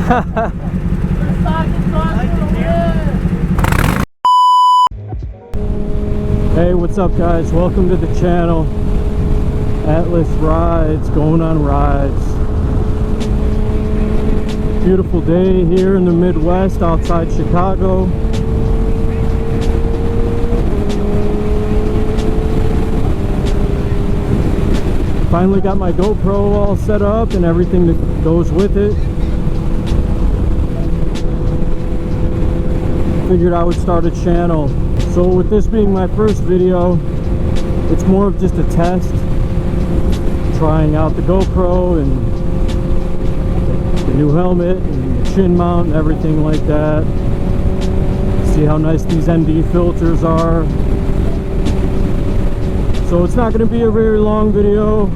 Hey, what's up guys? Welcome to the channel. Atlas Rides, going on rides. Beautiful day here in the Midwest outside Chicago. Finally got my GoPro all set up and everything that goes with it. Figured I would start a channel. So with this being my first video, it's more of just a test. Trying out the GoPro and the new helmet and the chin mount and everything like that. See how nice these ND filters are. So it's not going to be a very long video,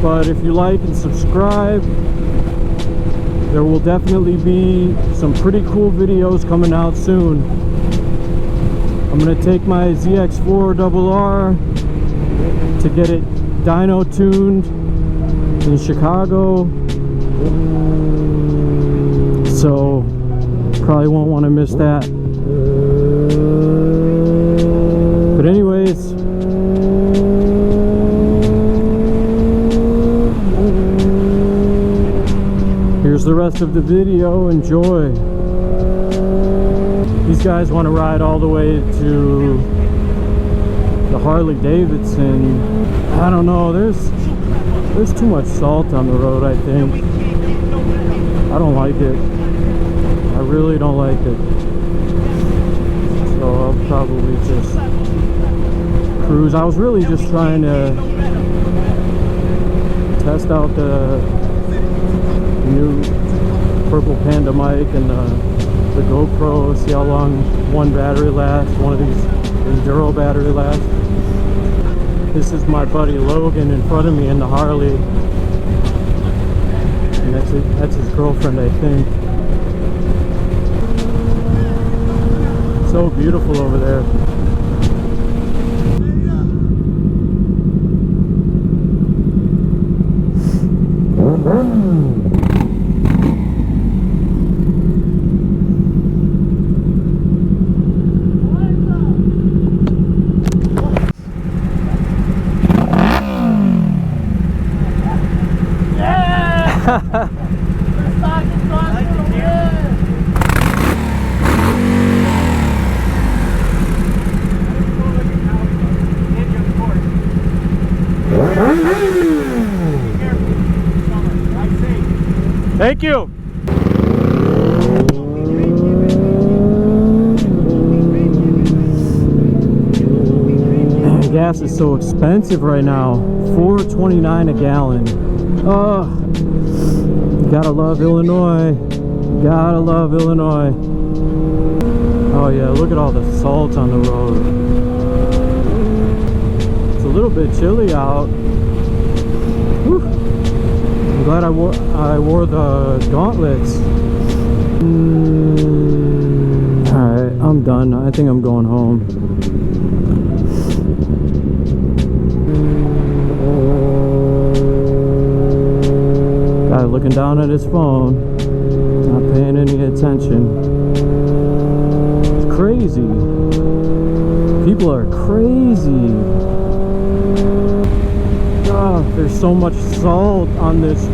but if you like and subscribe, there will definitely be some pretty cool videos coming out soon. I'm going to take my ZX4RR to get it dyno tuned in Chicago, so probably won't want to miss that. But anyways, here's the rest of the video. Enjoy. These guys want to ride all the way to the Harley Davidson. I don't know, there's too much salt on the road, I think. I don't like it. I really don't like it. So I'll probably just cruise. I was really just trying to test out the new Purple Panda mic and the GoPro, see how long one battery lasts, one of these Enduro battery lasts. This is my buddy Logan in front of me in the Harley, and that's his girlfriend, I think. So beautiful over there. Thank you. Gas is so expensive right now. $4.29 a gallon. Oh, gotta love Illinois. Gotta love Illinois. Oh yeah, look at all the salt on the road. It's a little bit chilly out. Whew. I'm glad I wore the gauntlets. Alright, I'm done. I think I'm going home. Guy looking down at his phone, not paying any attention. It's crazy. People are crazy. Oh, there's so much salt on these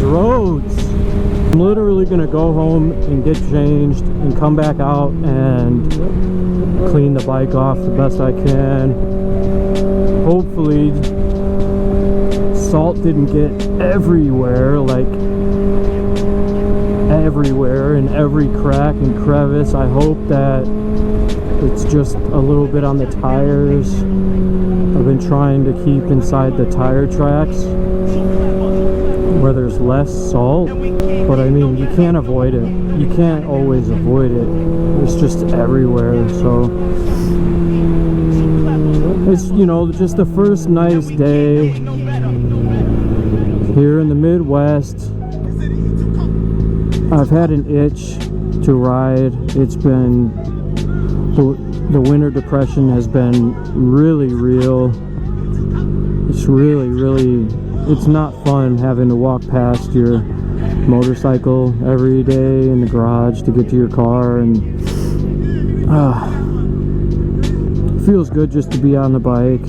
roads. I'm literally gonna go home and get changed and come back out and clean the bike off the best I can. Hopefully salt didn't get everywhere, like everywhere, in every crack and crevice. I hope that it's just a little bit on the tires. I've been trying to keep inside the tire tracks where there's less salt, but I mean, you can't avoid it. You can't always avoid it. It's just everywhere. So it's, you know, just the first nice day here in the Midwest. I've had an itch to ride. It's been, the winter depression has been really real. It's really, it's not fun having to walk past your motorcycle every day in the garage to get to your car, and feels good just to be on the bike.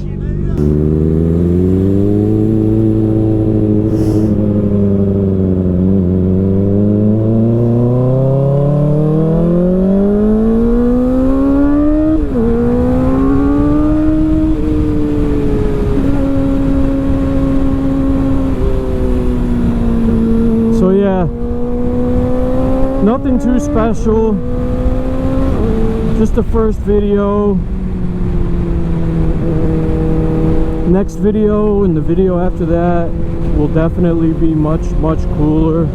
So yeah, nothing too special, just the first video. Next video and the video after that will definitely be much cooler.